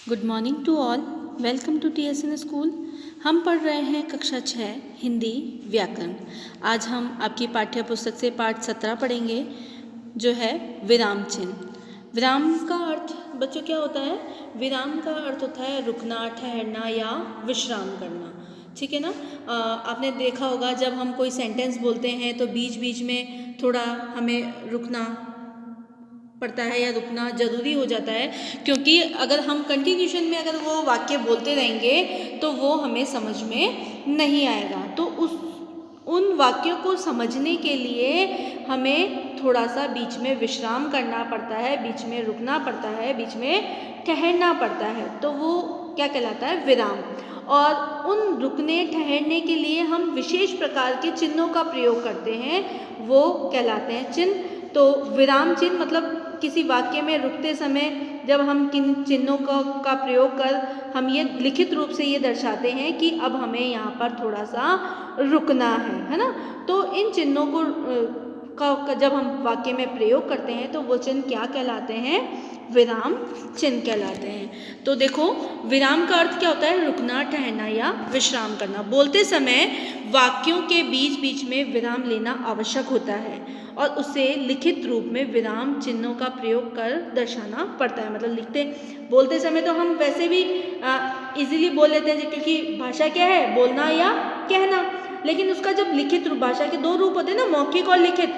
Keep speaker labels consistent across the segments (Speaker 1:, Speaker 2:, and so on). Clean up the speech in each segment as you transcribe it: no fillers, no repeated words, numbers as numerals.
Speaker 1: Good morning to all. Welcome to TSN school. हम पढ़ रहे हैं कक्षा 6 हिंदी व्याकरण। आज हम आपकी पाठ्य पुस्तक से पाठ 17 पढ़ेंगे, जो है विराम चिन्ह। विराम का अर्थ बच्चों क्या होता है? विराम का अर्थ होता है रुकना, ठहरना या विश्राम करना। ठीक है ना? आपने देखा होगा जब हम कोई सेंटेंस बोलते हैं तो बीच बीच में थोड़ा हमें रुकना पड़ता है या रुकना ज़रूरी हो जाता है, क्योंकि अगर हम कंटिन्यूशन में अगर वो वाक्य बोलते रहेंगे तो वो हमें समझ में नहीं आएगा। तो उन वाक्यों को समझने के लिए हमें थोड़ा सा बीच में विश्राम करना पड़ता है, बीच में रुकना पड़ता है, बीच में ठहरना पड़ता है। तो वो क्या कहलाता है? विराम। और उन रुकने ठहरने के लिए हम विशेष प्रकार के चिन्हों का प्रयोग करते हैं, वो कहलाते हैं चिन्ह। तो विराम चिन्ह मतलब किसी वाक्य में रुकते समय जब हम किन चिन्हों का प्रयोग कर हम ये लिखित रूप से ये दर्शाते हैं कि अब हमें यहाँ पर थोड़ा सा रुकना है ना? तो इन चिन्हों को का जब हम वाक्य में प्रयोग करते हैं तो वो चिन्ह क्या कहलाते हैं? विराम चिन्ह कहलाते हैं। तो देखो, विराम का अर्थ क्या होता है? रुकना, ठहरना या विश्राम करना। बोलते समय वाक्यों के बीच बीच में विराम लेना आवश्यक होता है और उसे लिखित रूप में विराम चिन्हों का प्रयोग कर दर्शाना पड़ता है। मतलब बोलते समय तो हम वैसे भी इजीली बोल लेते हैं, क्योंकि भाषा क्या है? बोलना या कहना। लेकिन उसका जब लिखित रूप, भाषा के दो रूप होते हैं ना, मौखिक और लिखित।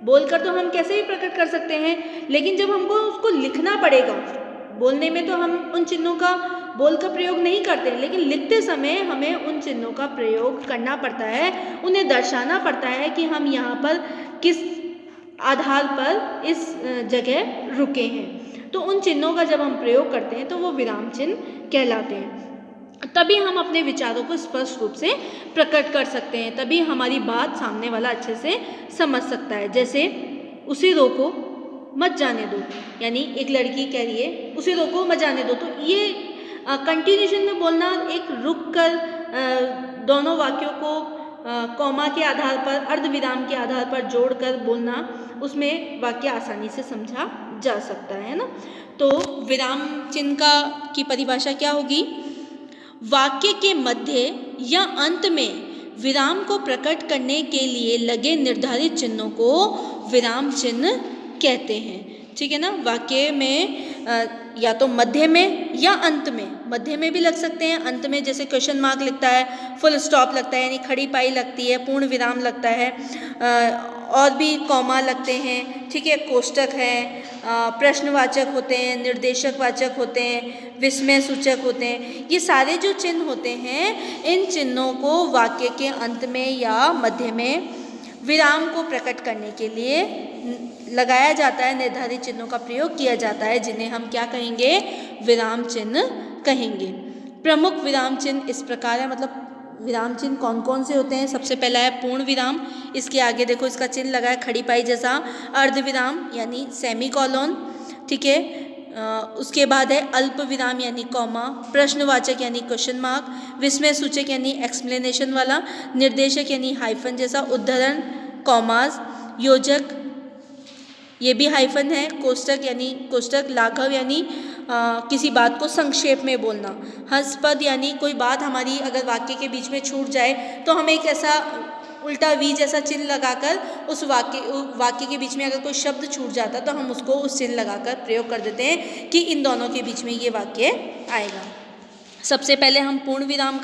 Speaker 1: बोलकर तो हम कैसे भी प्रकट कर सकते हैं, लेकिन जब हमको उसको लिखना पड़ेगा, बोलने में तो हम उन चिन्हों का बोल का प्रयोग नहीं करते, लेकिन लिखते समय हमें उन चिन्हों का प्रयोग करना पड़ता है, उन्हें दर्शाना पड़ता है कि हम यहाँ पर किस आधार पर इस जगह रुके हैं। तो उन चिन्हों का जब हम प्रयोग करते हैं तो वो विराम चिन्ह कहलाते हैं। तभी हम अपने विचारों को स्पष्ट रूप से प्रकट कर सकते हैं, तभी हमारी बात सामने वाला अच्छे से समझ सकता है। जैसे उसे रोको मत जाने दो, यानी एक लड़की कह रही है उसे रोको मत जाने दो, तो ये कंटिन्यूशन में बोलना, एक रुक कर दोनों वाक्यों को कॉमा के आधार पर, अर्धविराम के आधार पर जोड़कर बोलना, उसमें वाक्य आसानी से समझा जा सकता है ना? तो विराम चिन्ह की परिभाषा क्या होगी? वाक्य के मध्य या अंत में विराम को प्रकट करने के लिए लगे निर्धारित चिन्हों को विराम चिन्ह कहते हैं। ठीक है ना? वाक्य में या तो मध्य में या अंत में, मध्य में भी लग सकते हैं, अंत में जैसे क्वेश्चन मार्क लगता है, फुल स्टॉप लगता है, यानी खड़ी पाई लगती है, पूर्ण विराम लगता है, और भी कॉमा लगते हैं। ठीक है? कोष्टक है, प्रश्नवाचक होते हैं, निर्देशक वाचक होते हैं, विस्मय सूचक होते हैं। ये सारे जो चिन्ह होते हैं, इन चिन्हों को वाक्य के अंत में या मध्य में विराम को प्रकट करने के लिए लगाया जाता है, निर्धारित चिन्हों का प्रयोग किया जाता है, जिन्हें हम क्या कहेंगे? विराम चिन्ह कहेंगे। प्रमुख विराम चिन्ह इस प्रकार है, मतलब विराम चिन्ह कौन कौन से होते हैं? सबसे पहला है पूर्ण विराम, इसके आगे देखो इसका चिन्ह लगा है खड़ी पाई जैसा। अर्धविराम यानी सेमीकोलन, ठीक है? उसके बाद है अल्प विराम यानी कॉमा, प्रश्नवाचक यानी क्वेश्चन मार्क, विस्मय सूचक यानी एक्सप्लेनेशन वाला, निर्देशक यानी हाइफन जैसा, उद्धरण कॉमास, योजक ये भी हाइफन है, कोष्टक यानी कोष्टक, लाघव यानी किसी बात को संक्षेप में बोलना, हंसपद यानी कोई बात हमारी अगर वाक्य के बीच में छूट जाए तो हमें एक ऐसा उल्टा वी जैसा चिन्ह लगाकर उस वाक्य के बीच में अगर कोई शब्द छूट जाता तो हम उसको उस चिन्ह लगाकर प्रयोग कर देते हैं कि इन दोनों के बीच में ये वाक्य आएगा। सबसे पहले हम पूर्ण विराम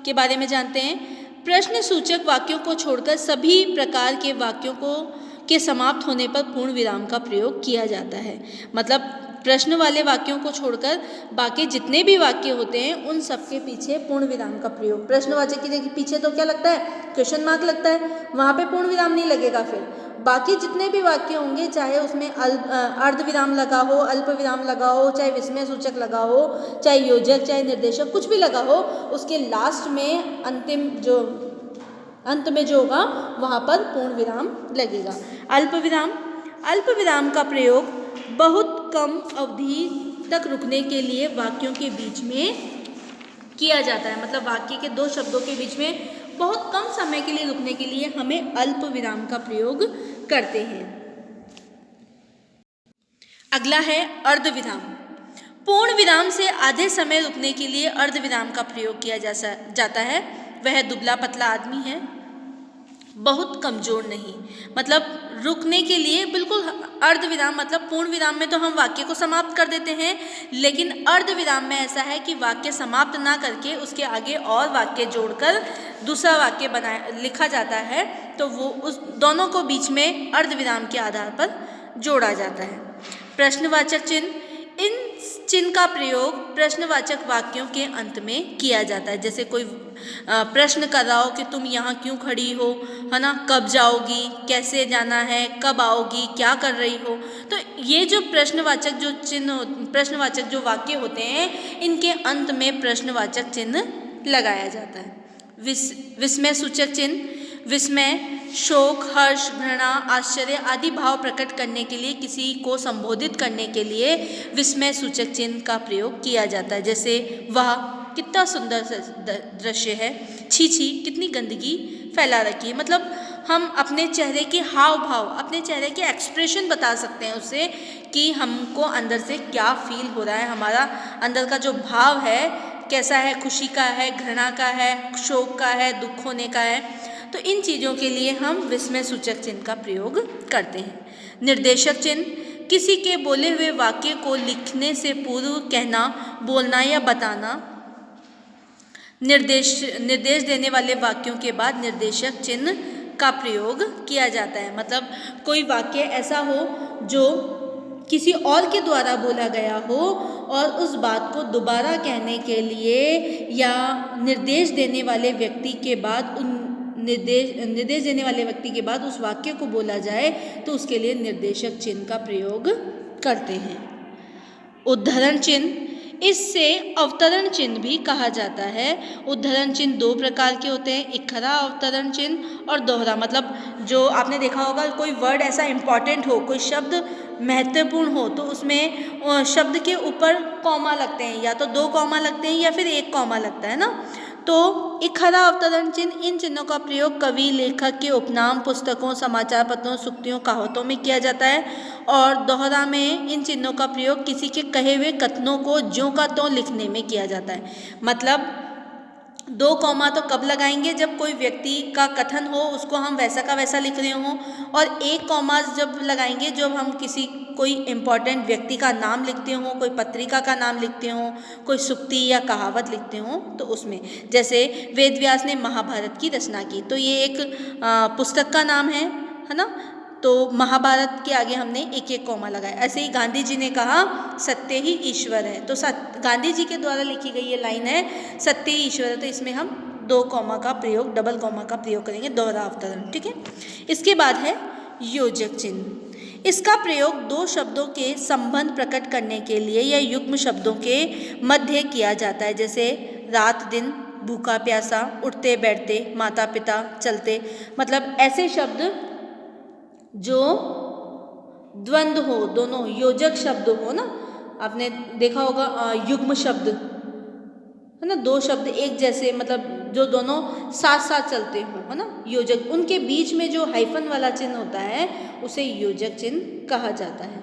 Speaker 1: के बारे में जानते हैं। प्रश्न सूचक वाक्यों को छोड़कर सभी प्रकार के वाक्यों के समाप्त होने पर पूर्ण विराम का प्रयोग किया जाता है। मतलब प्रश्न वाले वाक्यों को छोड़कर बाकी जितने भी वाक्य होते हैं उन सब के पीछे पूर्ण विराम का प्रयोग। प्रश्नवाचक के पीछे तो क्या लगता है? क्वेश्चन मार्क लगता है, वहाँ पे पूर्ण विराम नहीं लगेगा। फिर बाकी जितने भी वाक्य होंगे, चाहे उसमें अर्धविराम लगा हो, अल्प विराम लगा हो, चाहे विस्मय सूचक लगा हो, चाहे योजक, चाहे निर्देशक, कुछ भी लगा हो, उसके लास्ट में अंत में जो होगा वहाँ पर पूर्ण विराम लगेगा। अल्प विराम का प्रयोग बहुत कम अवधि तक रुकने के लिए वाक्यों के बीच में किया जाता है। मतलब वाक्य के दो शब्दों के बीच में बहुत कम समय के लिए रुकने के लिए हमें अल्प विराम का प्रयोग करते हैं। अगला है अर्धविराम। पूर्ण विराम से आधे समय रुकने के लिए अर्ध विराम का प्रयोग किया जाता है। वह दुबला पतला आदमी है, बहुत कमजोर नहीं। मतलब रुकने के लिए बिल्कुल अर्ध विराम, मतलब पूर्ण विराम में तो हम वाक्य को समाप्त कर देते हैं, लेकिन अर्ध विराम में ऐसा है कि वाक्य समाप्त ना करके उसके आगे और वाक्य जोड़कर दूसरा वाक्य लिखा जाता है, तो वो उस दोनों को बीच में अर्ध विराम के आधार पर जोड़ा जाता है। प्रश्नवाचक चिन्ह, इन चिन्ह का प्रयोग प्रश्नवाचक वाक्यों के अंत में किया जाता है। जैसे कोई प्रश्न कर रहा हो कि तुम यहाँ क्यों खड़ी हो, है ना, कब जाओगी, कैसे जाना है, कब आओगी, क्या कर रही हो। तो ये जो प्रश्नवाचक जो चिन्ह, प्रश्नवाचक जो वाक्य होते हैं, इनके अंत में प्रश्नवाचक चिन्ह लगाया जाता है। विस्मय सूचक चिन्ह, विस्मय, शोक, हर्ष, घृणा, आश्चर्य आदि भाव प्रकट करने के लिए, किसी को संबोधित करने के लिए विस्मय सूचक चिन्ह का प्रयोग किया जाता है। जैसे वाह कितना सुंदर दृश्य है, छी छी कितनी गंदगी फैला रखी है। मतलब हम अपने चेहरे के हाव भाव, अपने चेहरे के एक्सप्रेशन बता सकते हैं उससे कि हमको अंदर से क्या फील हो रहा है, हमारा अंदर का जो भाव है कैसा है, खुशी का है, घृणा का है, शोक का है, दुख होने का है। तो इन चीज़ों के लिए हम विस्मय सूचक चिन्ह का प्रयोग करते हैं। निर्देशक चिन्ह, किसी के बोले हुए वाक्य को लिखने से पूर्व कहना, बोलना या बताना। निर्देश देने वाले वाक्यों के बाद निर्देशक चिन्ह का प्रयोग किया जाता है। मतलब कोई वाक्य ऐसा हो जो किसी और के द्वारा बोला गया हो और उस बात को दोबारा कहने के लिए या निर्देश देने वाले व्यक्ति के बाद निर्देश देने वाले व्यक्ति के बाद उस वाक्य को बोला जाए, तो उसके लिए निर्देशक चिन्ह का प्रयोग करते हैं। उद्धरण चिन्ह, इससे अवतरण चिन्ह भी कहा जाता है। उद्धरण चिन्ह दो प्रकार के होते हैं, एक खरा अवतरण चिन्ह और दोहरा। मतलब जो आपने देखा होगा, कोई वर्ड ऐसा इम्पॉर्टेंट हो, कोई शब्द महत्वपूर्ण हो, तो उसमें शब्द के ऊपर कॉमा लगते हैं, या तो 2 कॉमा लगते हैं या फिर 1 कॉमा लगता है ना। तो एक खरा अवतरण चिन्ह, इन चिन्हों का प्रयोग कवि, लेखक के उपनाम, पुस्तकों, समाचार पत्रों, सूक्तियों, कहावतों में किया जाता है। और दोहरा में इन चिन्हों का प्रयोग किसी के कहे हुए कथनों को ज्यों का त्यों लिखने में किया जाता है। मतलब 2 कॉमा तो कब लगाएंगे, जब कोई व्यक्ति का कथन हो, उसको हम वैसा का वैसा लिख रहे हों, और 1 कॉमा जब लगाएंगे जब हम कोई इम्पॉर्टेंट व्यक्ति का नाम लिखते हों, कोई पत्रिका का नाम लिखते हों, कोई सूक्ति या कहावत लिखते हों, तो उसमें। जैसे वेद व्यास ने महाभारत की रचना की, तो ये एक पुस्तक का नाम है ना, तो महाभारत के आगे हमने 1-1 कॉमा लगाया। ऐसे ही गांधी जी ने कहा सत्य ही ईश्वर है, तो गांधी जी के द्वारा लिखी गई ये लाइन है सत्य ही ईश्वर है, तो इसमें हम 2 कॉमा का प्रयोग, डबल कॉमा का प्रयोग करेंगे, दोहरा अवतरण। ठीक है। इसके बाद है योजक चिन्ह। इसका प्रयोग 2 शब्दों के संबंध प्रकट करने के लिए या युग्म शब्दों के मध्य किया जाता है। जैसे रात दिन, भूखा प्यासा, उठते बैठते, माता पिता, चलते। मतलब ऐसे शब्द जो द्वंद्व हो, दोनों योजक शब्द हो ना। आपने देखा होगा युग्म शब्द है ना, 2 शब्द एक जैसे, मतलब जो दोनों साथ साथ चलते हो, है ना, योजक। उनके बीच में जो हाइफन वाला चिन्ह होता है उसे योजक चिन्ह कहा जाता है।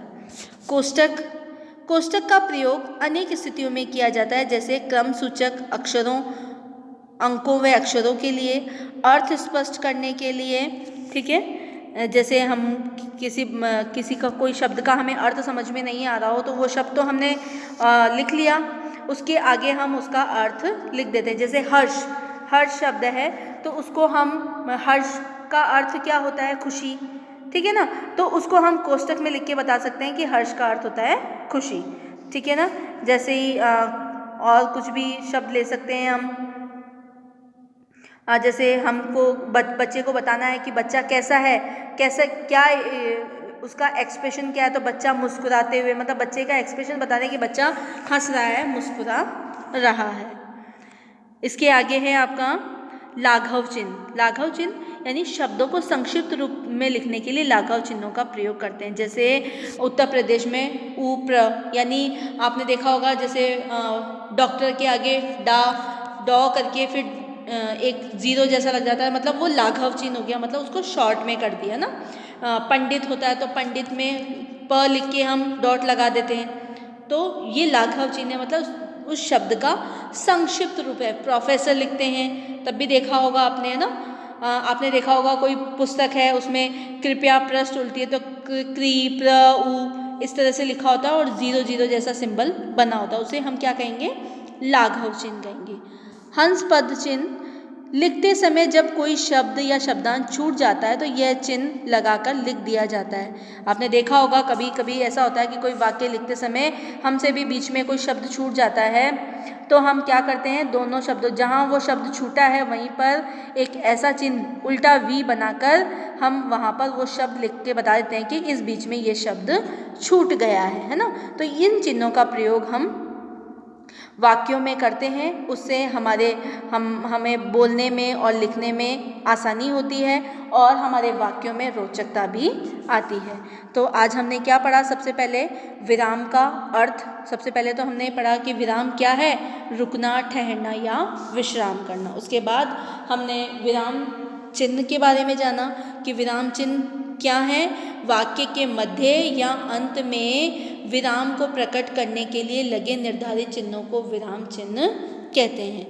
Speaker 1: कोष्टक, कोष्टक का प्रयोग अनेक स्थितियों में किया जाता है। जैसे क्रम सूचक अक्षरों, अंकों व अक्षरों के लिए, अर्थ स्पष्ट करने के लिए। ठीक है। जैसे हम किसी का कोई शब्द का हमें अर्थ समझ में नहीं आ रहा हो, तो वो शब्द तो हमने लिख लिया, उसके आगे हम उसका अर्थ लिख देते हैं। जैसे हर्ष, हर्ष शब्द है, तो उसको हम, हर्ष का अर्थ क्या होता है, खुशी। ठीक है ना, तो उसको हम कोष्टक में लिख के बता सकते हैं कि हर्ष का अर्थ होता है खुशी। ठीक है ना। जैसे ही और कुछ भी शब्द ले सकते हैं हम। जैसे हमको बच्चे को बताना है कि बच्चा कैसा है, कैसे, क्या उसका एक्सप्रेशन क्या है, तो बच्चा मुस्कुराते हुए, मतलब बच्चे का एक्सप्रेशन बताने कि बच्चा हंस रहा है, मुस्कुरा रहा है। इसके आगे है आपका लाघव चिन्ह। लाघव चिन्ह यानी शब्दों को संक्षिप्त रूप में लिखने के लिए लाघव चिन्हों का प्रयोग करते हैं। जैसे उत्तर प्रदेश में उ प्र, यानी आपने देखा होगा, जैसे डॉक्टर के आगे डॉ करके फिर एक 0 जैसा लग जाता है, मतलब वो लाघव चिन्ह हो गया, मतलब उसको शॉर्ट में कर दिया ना। पंडित होता है तो पंडित में प लिख के हम डॉट लगा देते हैं, तो ये लाघव चिन्ह है, मतलब उस शब्द का संक्षिप्त रूप है। प्रोफेसर लिखते हैं तब भी देखा होगा आपने, है ना। आपने देखा होगा कोई पुस्तक है उसमें कृपया पृष्ठ उल्टी है तो क्री प्र उ इस तरह से लिखा होता है और 0 जैसा सिंबल बना होता है, उसे हम क्या कहेंगे, लाघव चिन्ह कहेंगे। हंस पद चिन्ह लिखते समय जब कोई शब्द या शब्दांश छूट जाता है तो यह चिन्ह लगाकर लिख दिया जाता है। आपने देखा होगा कभी कभी ऐसा होता है कि कोई वाक्य लिखते समय हमसे भी बीच में कोई शब्द छूट जाता है तो हम क्या करते हैं, दोनों शब्दों जहाँ वो शब्द छूटा है वहीं पर एक ऐसा चिन्ह उल्टा वी बनाकर हम वहाँ पर वो शब्द लिख के बता देते हैं कि इस बीच में ये शब्द छूट गया है ना। तो इन चिन्हों का प्रयोग हम वाक्यों में करते हैं, उससे हमें बोलने में और लिखने में आसानी होती है और हमारे वाक्यों में रोचकता भी आती है। तो आज हमने क्या पढ़ा, सबसे पहले विराम का अर्थ। सबसे पहले तो हमने पढ़ा कि विराम क्या है, रुकना, ठहरना या विश्राम करना। उसके बाद हमने विराम चिन्ह के बारे में जाना कि विराम चिन्ह क्या है, वाक्य के मध्य या अंत में विराम को प्रकट करने के लिए लगे निर्धारित चिन्हों को विराम चिन्ह कहते हैं।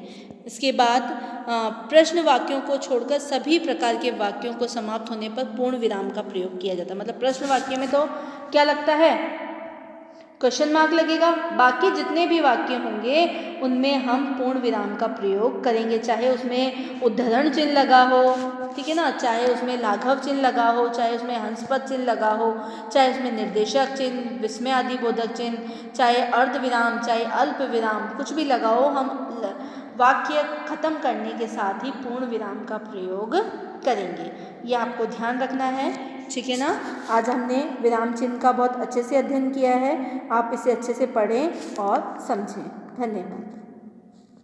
Speaker 1: इसके बाद प्रश्न वाक्यों को छोड़कर सभी प्रकार के वाक्यों को समाप्त होने पर पूर्ण विराम का प्रयोग किया जाता है। मतलब प्रश्न वाक्य में तो क्या लगता है, क्वेश्चन मार्क लगेगा, बाकी जितने भी वाक्य होंगे उनमें हम पूर्ण विराम का प्रयोग करेंगे, चाहे उसमें उद्धरण चिन्ह लगा हो, ठीक है ना, चाहे उसमें लाघव चिन्ह लगा हो, चाहे उसमें हंसपद चिन्ह लगा हो, चाहे उसमें निर्देशक चिन्ह, विस्मय आदि बोधक चिन्ह, चाहे अर्ध विराम, चाहे अल्प विराम, कुछ भी लगा हो, हम वाक्य खत्म करने के साथ ही पूर्ण विराम का प्रयोग करेंगे। ये आपको ध्यान रखना है, ठीक है ना। आज हमने विराम चिन्ह का बहुत अच्छे से अध्ययन किया है, आप इसे अच्छे से पढ़ें और समझें। धन्यवाद।